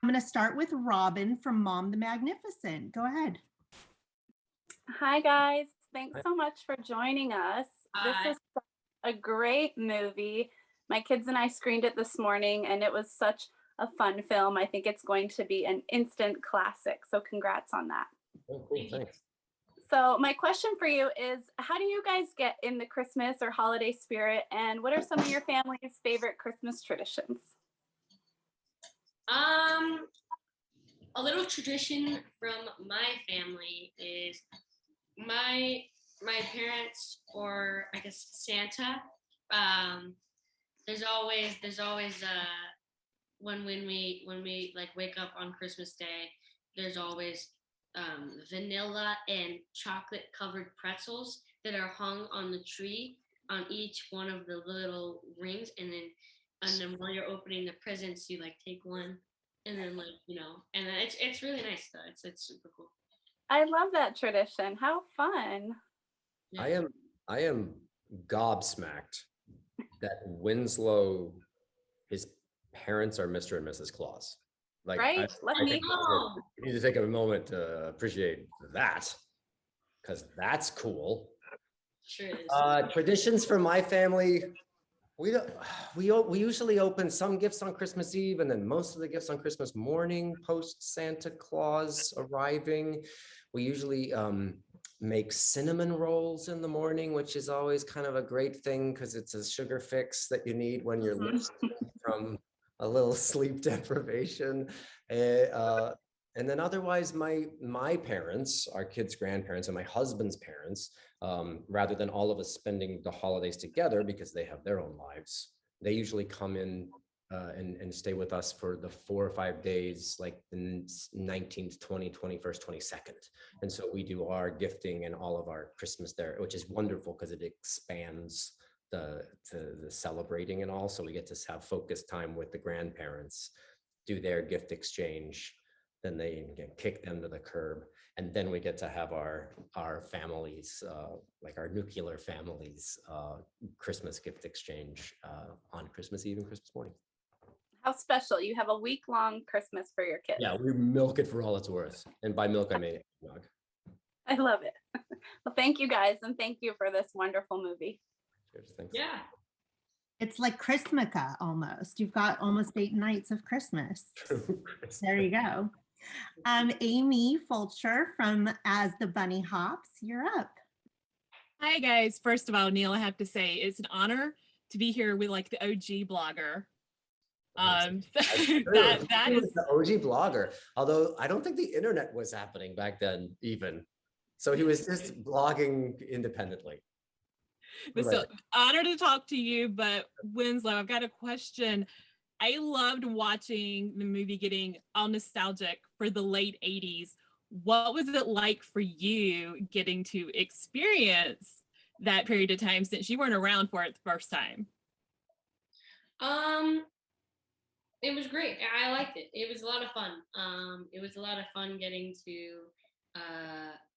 I'm going to start with Robin from Mom the Magnificent. Go ahead. Hi, guys. Thanks so much for joining us. This is a great movie. My kids and I screened it this morning, and it was such a fun film. I think it's going to be an instant classic. So congrats on that. Oh, cool. Thanks. So my question for you is, how do you guys get in the Christmas or holiday spirit? And what are some of your family's favorite Christmas traditions? A little tradition from my family is my parents, or I guess Santa. There's always when we like wake up on Christmas Day, there's always vanilla and chocolate covered pretzels that are hung on the tree on each one of the little rings, and then while you're opening the presents, you like take one, and then and then it's really nice though. It's super cool. I love that tradition. How fun. Yeah. I am gobsmacked that Winslow, his parents are Mr. and Mrs. Claus. Like, right? I think we need to take a moment to appreciate that, because that's cool. Sure is. Traditions for my family. We usually open some gifts on Christmas Eve, and then most of the gifts on Christmas morning post Santa Claus arriving. We usually make cinnamon rolls in the morning, which is always kind of a great thing because it's a sugar fix that you need when you're listening from a little sleep deprivation. And then otherwise, my parents, our kids' grandparents, and my husband's parents, rather than all of us spending the holidays together because they have their own lives, they usually come in and stay with us for the 4 or 5 days, like the 19th, 20th, 21st, 22nd. And so we do our gifting and all of our Christmas there, which is wonderful because it expands the celebrating and all. So we get to have focused time with the grandparents, do their gift exchange, then they kick them to the curb. And then we get to have our families, like our nuclear families, Christmas gift exchange on Christmas Eve and Christmas morning. How special. You have a week-long Christmas for your kids. Yeah, we milk it for all it's worth. And by milk, I mean eggnog. I love it. Well, thank you guys. And thank you for this wonderful movie. Cheers, thanks. Yeah. It's like Christmaka almost. You've got almost 8 nights of Christmas. There you go. Amy Fulcher from As the Bunny Hops, you're up. Hi guys. First of all, Neil, I have to say it's an honor to be here with like the OG blogger. That is the OG blogger. Although I don't think the internet was happening back then even. So he was just blogging independently. But so honored to talk to you, but Winslow, I've got a question. I loved watching the movie getting all nostalgic for the late 80s. What was it like for you getting to experience that period of time since you weren't around for it the first time? It was great. I liked it. It was a lot of fun. It was a lot of fun getting to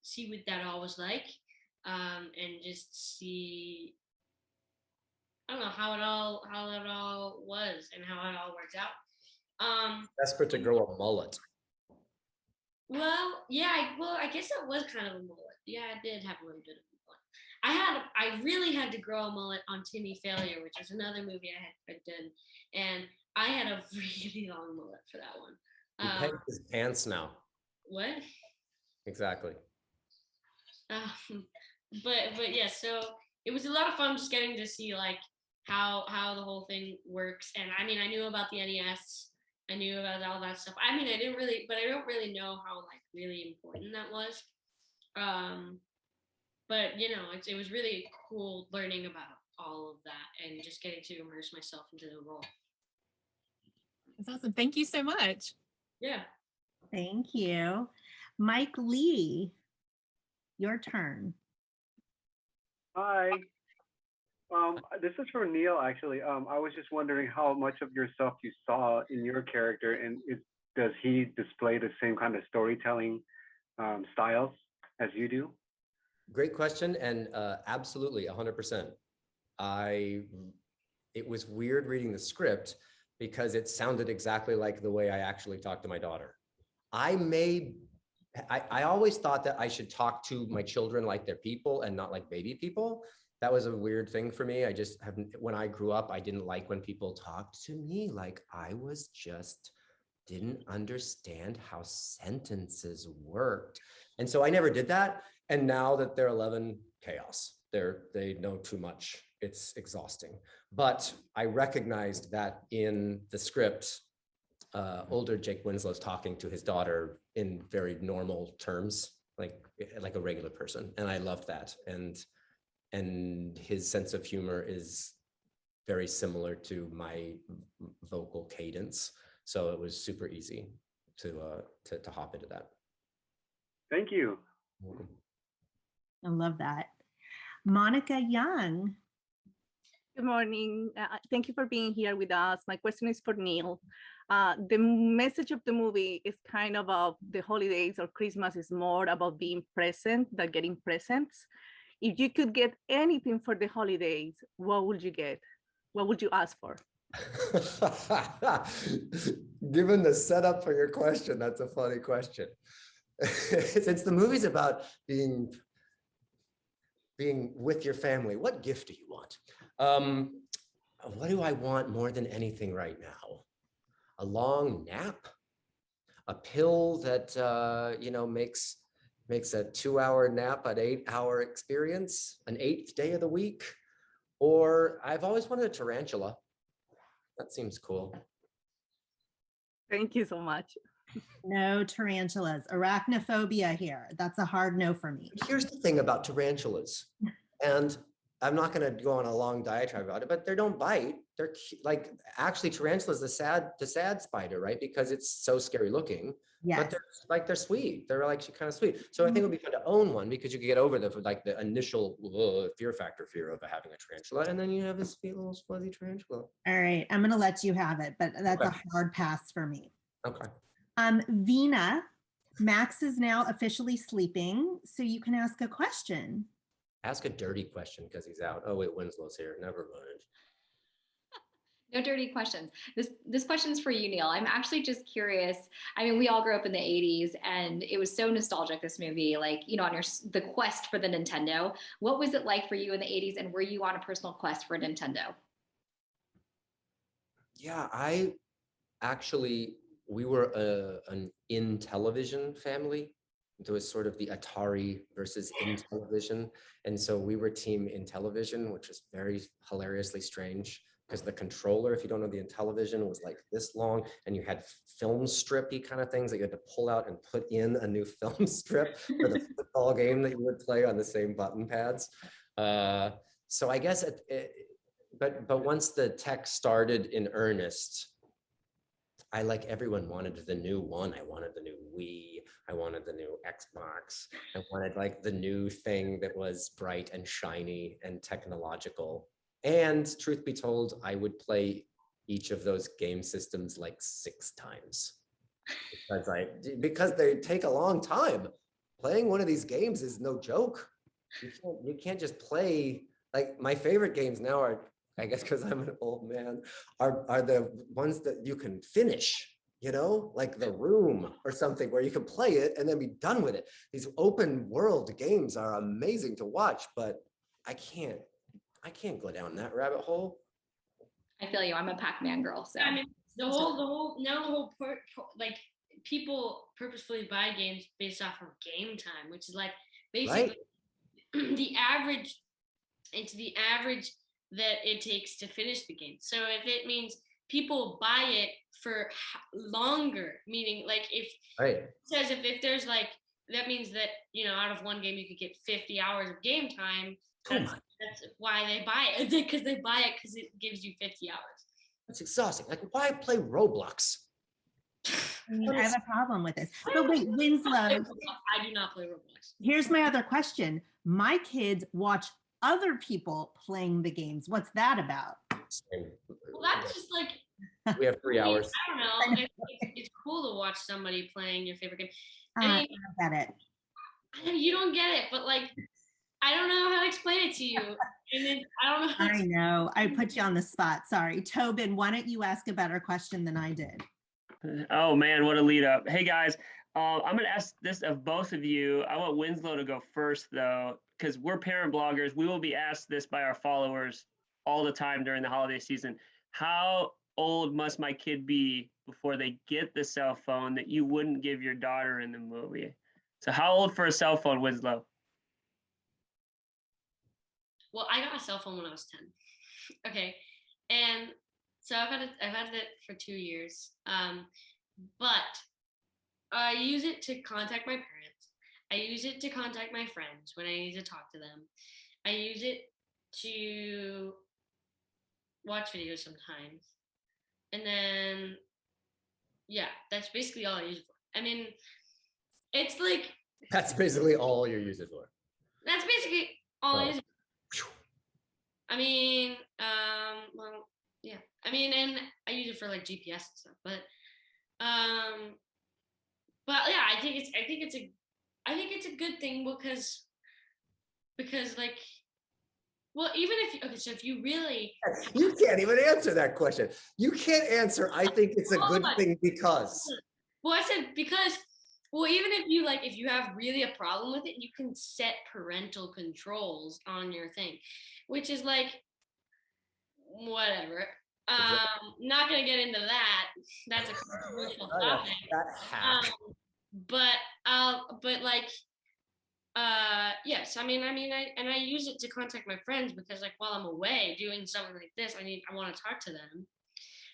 see what that all was like, and just see, I don't know, how it all was and how it all worked out. Desperate to grow a mullet. Well, yeah, I guess that was kind of a mullet. Yeah, I did have a little bit of a mullet. I really had to grow a mullet on Timmy Failure, which is another movie I had done, and I had a really long mullet for that one. He pegs his pants now. What? Exactly. But yeah, so it was a lot of fun just getting to see like how the whole thing works. And I mean, I knew about the NES, I knew about all that stuff. I mean, I don't really know how like really important that was. But you know, it was really cool learning about all of that and just getting to immerse myself into the role. That's awesome. Thank you so much. Yeah. Thank you. Mike Lee, your turn. Hi. This is for Neil, actually. I was just wondering how much of yourself you saw in your character, and does he display the same kind of storytelling styles as you do? Great question, and absolutely 100%. It was weird reading the script because it sounded exactly like the way I actually talk to my daughter. I always thought that I should talk to my children like they're people and not like baby people. That was a weird thing for me. I just haven't, when I grew up, I didn't like when people talked to me like I was just didn't understand how sentences worked. And so I never did that. And now that they're 11, chaos. They know too much. It's exhausting. But I recognized that in the script, older Jake Winslow's talking to his daughter in very normal terms, like a regular person. And I loved that. And his sense of humor is very similar to my vocal cadence. So it was super easy to hop into that. Thank you. Welcome. I love that. Monica Young. Good morning. Thank you for being here with us. My question is for Neil. The message of the movie is kind of about the holidays or Christmas is more about being present than getting presents. If you could get anything for the holidays, what would you get? What would you ask for? Given the setup for your question, that's a funny question. Since the movie's about being with your family, what gift do you want? What do I want more than anything right now? A long nap, a pill that makes a 2-hour nap an 8-hour experience, an 8th day of the week, or I've always wanted a tarantula. That seems cool. Thank you so much. No tarantulas. Arachnophobia here. That's a hard no for me. Here's the thing about tarantulas, and I'm not going to go on a long diatribe about it, but they don't bite. They're like, actually tarantulas, the sad spider, right? Because it's so scary looking. Yes. But they're sweet. They're like kind of sweet. So I think it would be fun to own one because you could get over the initial fear of having a tarantula, and then you have this sweet little fuzzy tarantula. All right, I'm going to let you have it, but that's Okay. a hard pass for me. Okay. Vina, Max is now officially sleeping, so you can ask a question. Ask a dirty question because he's out. Oh wait, Winslow's here. Never mind. No dirty questions. This question is for you, Neil. I'm actually just curious. I mean, we all grew up in the 80s and it was so nostalgic, this movie, like, you know, on the quest for the Nintendo. What was it like for you in the 80s, and were you on a personal quest for a Nintendo? Yeah, we were an in television family. There was sort of the Atari versus in television. And so we were team in television, which was very hilariously strange because the controller, if you don't know, the Intellivision was like this long, and you had film strippy kind of things that you had to pull out and put in a new film strip for the football game that you would play on the same button pads. So I guess, but once the tech started in earnest, like everyone wanted the new one. I wanted the new Wii. I wanted the new Xbox. I wanted like the new thing that was bright and shiny and technological. And truth be told, I would play each of those game systems like 6 times because they take a long time. Playing one of these games is no joke. You can't just play. Like my favorite games now are, I guess because I'm an old man, are the ones that you can finish, you know, like The Room or something where you can play it and then be done with it. These open world games are amazing to watch, but I can't go down that rabbit hole. I feel you. I'm a Pac-Man girl. So I mean, like people purposefully buy games based off of game time, which is like basically the average. It's the average that it takes to finish the game. So if it means people buy it for longer, meaning like if there's like, that means that, you know, out of one game you could get 50 hours of game time. That's why they buy it, because they buy it because it gives you 50 hours. That's exhausting. Like, why play Roblox? I mean, I have a problem with this. But wait, Winslow. I do not play Roblox. Here's my other question. My kids watch other people playing the games. What's that about? Well, that's just like, we have 3 hours. I don't know. It's cool to watch somebody playing your favorite game. I get it. You don't get it, but like, I don't know how to explain it to you. And then, I don't know. I know. I put you on the spot. Sorry. Tobin, why don't you ask a better question than I did? Oh man, what a lead up. Hey guys, I'm gonna ask this of both of you. I want Winslow to go first though, because we're parent bloggers. We will be asked this by our followers all the time during the holiday season. How old must my kid be before they get the cell phone that you wouldn't give your daughter in the movie? So how old for a cell phone, Winslow? Well, I got a cell phone when I was 10. Okay. And so I've had it for 2 years. But I use it to contact my parents. I use it to contact my friends when I need to talk to them. I use it to watch videos sometimes. And then, yeah, that's basically all I use it for. I mean, it's like. That's basically all you use it for. That's basically all I use it for. I mean, well, yeah. I mean, and I use it for like GPS and stuff, but yeah, I think it's a good thing because like, well, even if so if you really, you can't even answer that question. You can't answer. I think it's a good thing because. Well, I said because. Well, even if you have really a problem with it, you can set parental controls on your thing, which is like, whatever. Not gonna get into that. That's a controversial topic. But like, yes. I use it to contact my friends because like while I'm away doing something like this, I want to talk to them.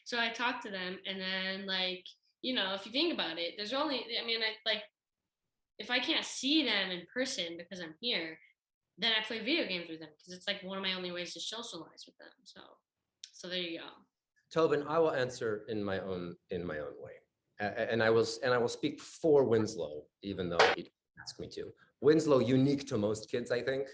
So I talk to them, and then like, if you think about it, there's only, if I can't see them in person because I'm here, then I play video games with them because it's like one of my only ways to socialize with them. So there you go. Tobin, I will answer in my own way, and I will speak for Winslow, even though he didn't ask me to. Winslow, unique to most kids, I think.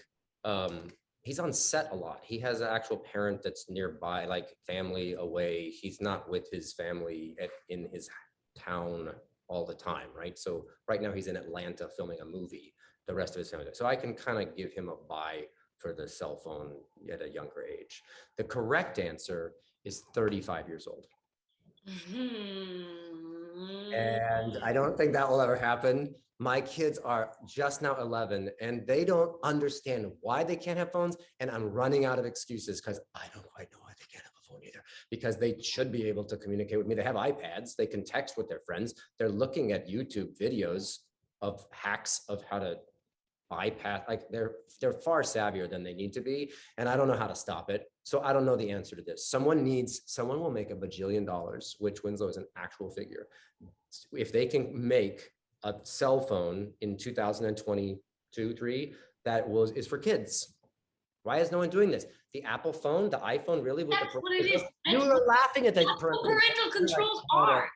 He's on set a lot. He has an actual parent that's nearby, like family away. He's not with his family in his town all the time, right? So right now he's in Atlanta filming a movie, the rest of his family. So I can kind of give him a bye for the cell phone at a younger age. The correct answer is 35 years old. And I don't think that will ever happen. My kids are just now 11 and they don't understand why they can't have phones. And I'm running out of excuses because I don't quite know why they can't have a phone either, because they should be able to communicate with me. They have iPads, they can text with their friends. They're looking at YouTube videos of hacks of how to bypass, like they're far savvier than they need to be. And I don't know how to stop it. So I don't know the answer to this. Someone will make $1 bajillion, which Winslow is an actual figure. If they can make a cell phone in 2022-3 is for kids. Why is no one doing this? The Apple phone, the iPhone, really? That's what it is. You were laughing at that. Parental controls are.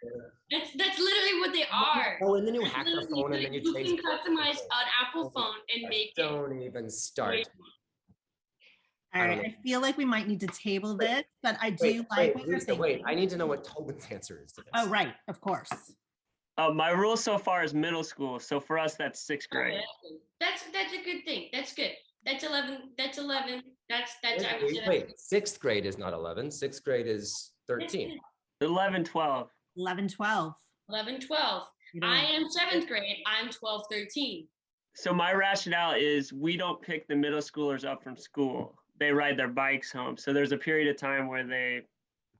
That's literally what they are. Oh, and then you hack the phone and then you can customize an Apple phone and make it. Don't even start. All right, I feel like we might need to table this, but I do like what you're saying. Wait, I need to know what Tobin's answer is to this. Oh, right, of course. My rule so far is middle school. So for us, that's 6th grade. Okay. That's a good thing. That's good. That's 11. That's Wait, 6th grade is not 11. 6th grade is 13. 11, 12. 11, 12. 11, 12. I am 7th grade. I'm 12, 13. So my rationale is we don't pick the middle schoolers up from school. They ride their bikes home. So there's a period of time where they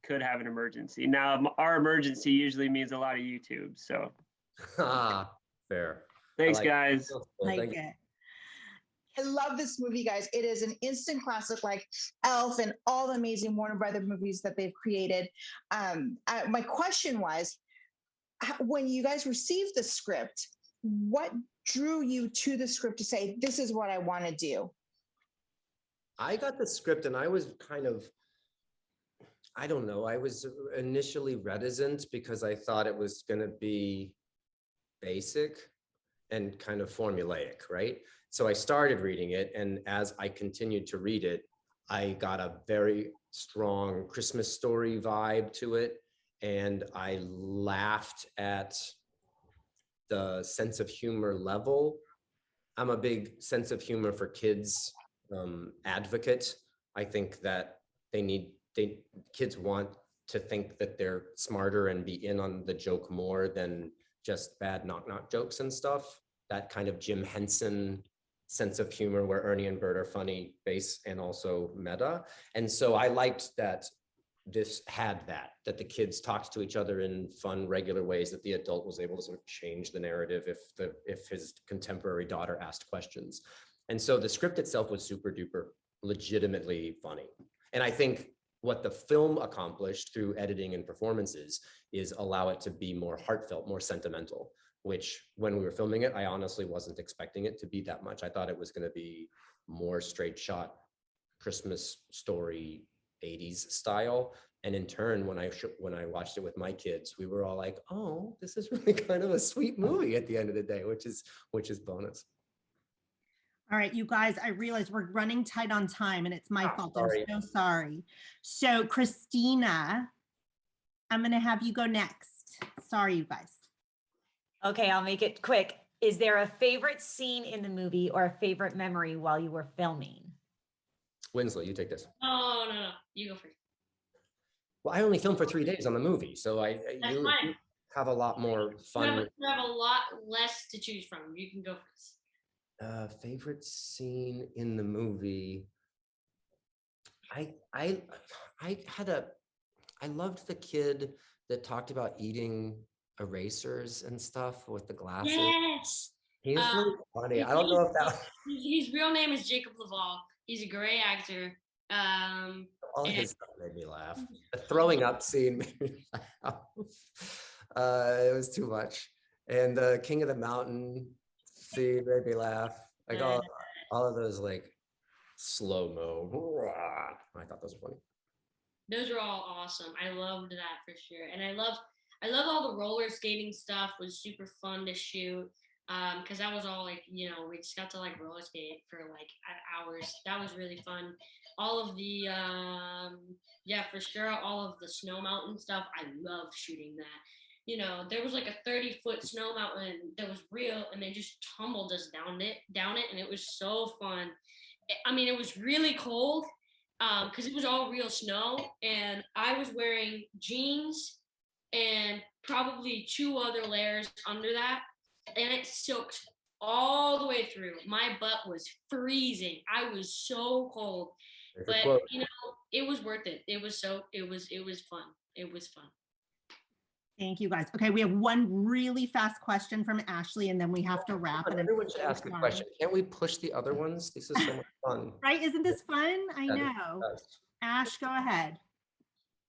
could have an emergency. Now, our emergency usually means a lot of YouTube. So fair. Thanks, guys. Like it. I love this movie, guys. It is an instant classic, like Elf and all the amazing Warner Brothers movies that they've created. My question was, when you guys received the script, what drew you to the script to say, this is what I want to do? I got the script and I was kind of, I don't know, I was initially reticent because I thought it was going to be basic and kind of formulaic, right? So I started reading it, and as I continued to read it, I got a very strong Christmas story vibe to it, and I laughed at the sense of humor level. I'm a big sense of humor for kids advocate. I think that kids want to think that they're smarter and be in on the joke more than just bad knock jokes and stuff. That kind of Jim Henson sense of humor where Ernie and Bert are funny base and also meta. And so I liked that this had that the kids talked to each other in fun, regular ways, that the adult was able to sort of change the narrative if his contemporary daughter asked questions. And so the script itself was super duper legitimately funny. And I think what the film accomplished through editing and performances is allow it to be more heartfelt, more sentimental, which when we were filming it, I honestly wasn't expecting it to be that much. I thought it was going to be more straight shot Christmas story 80s style. And in turn, when I watched it with my kids, we were all like, oh, this is really kind of a sweet movie at the end of the day, which is bonus. All right, you guys, I realize we're running tight on time and it's my fault. Sorry. I'm so sorry. So Christina, I'm going to have you go next. Sorry, you guys. Okay, I'll make it quick. Is there a favorite scene in the movie or a favorite memory while you were filming? Winslow, you take this. Oh, no, you go first. Well, I only filmed for 3 days on the movie, so you have a lot more fun. You have a lot less to choose from. You can go first. Favorite scene in the movie. I loved the kid that talked about eating erasers and stuff with the glasses. Yes. He's really funny. I don't know if that. His real name is Jacob Laval. He's a great actor. All his stuff made me laugh. The throwing up scene made me laugh. It was too much. And the King of the Mountain scene made me laugh. Like all of those like slow-mo. I thought those were funny. Those were all awesome. I loved that for sure. And I love all the roller skating stuff. Was super fun to shoot. Because that was all like, we just got to like roller skate for like hours. That was really fun. All of the for sure, all of the snow mountain stuff, I love shooting that. There was like a 30-foot snow mountain that was real, and they just tumbled us down it, and it was so fun. I mean, it was really cold because it was all real snow, and I was wearing jeans and probably 2 other layers under that. And it soaked all the way through. My butt was freezing. I was so cold, but it was worth it. It was fun. It was fun. Thank you guys. Okay, we have one really fast question from Ashley, and then we have to wrap. And everyone should ask a question. Can't we push the other ones? This is so much fun. Right? Isn't this fun? I know. Ash, go ahead.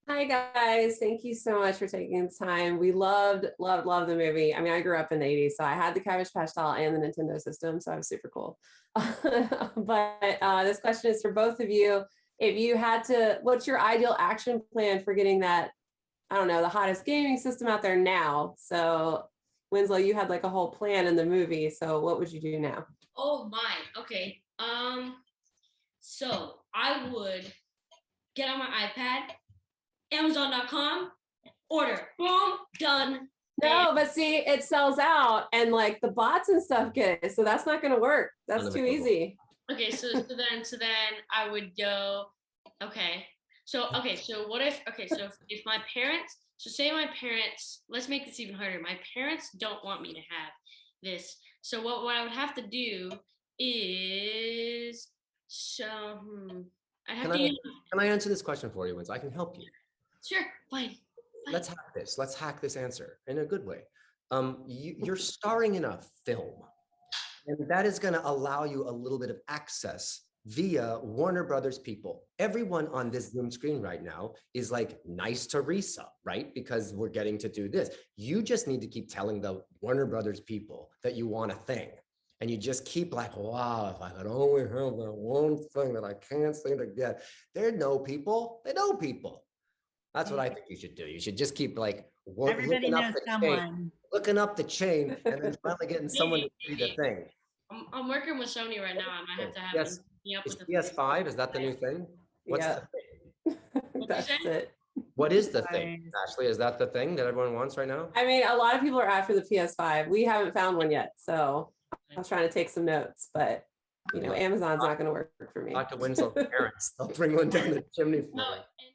Hi guys, thank you so much for taking the time. We loved the movie. I mean, I grew up in the 80s, so I had the Cabbage Patch doll and the Nintendo system, so I was super cool. But this question is for both of you. If you had to, what's your ideal action plan for getting that, I don't know, the hottest gaming system out there now? So Winslow, you had like a whole plan in the movie, so what would you do now? Oh my, okay. So I would get on my iPad, Amazon.com, order, boom, done. No, but see, it sells out and like the bots and stuff get it. So that's not going to work. That's too easy. Okay. So then I would go, okay. So what if my parents, say my parents, let's make this even harder. My parents don't want me to have this. So what I would have to do is, Can I answer this question for you, Winslow? I can help you. Sure, fine. Let's hack this answer in a good way. You're starring in a film, and that is going to allow you a little bit of access via Warner Brothers people. Everyone on this Zoom screen right now is like nice to Risa, right? Because we're getting to do this. You just need to keep telling the Warner Brothers people that you want a thing. And you just keep like, wow, if I could only have that one thing that I can't seem to get. They know people. That's what I think you should do. You should just keep like looking up the chain and then finally getting someone to see the thing. I'm working with Sony right now. I might have to have yes. Is PS5, is that the new thing? What's the thing? That's it. What is the thing, Ashley? Is that the thing that everyone wants right now? I mean, a lot of people are after the PS5. We haven't found one yet, so. I was trying to take some notes, but you know, Amazon's not going to work for me. Talk to Winslow's parents. They'll bring one down the chimney for No, you.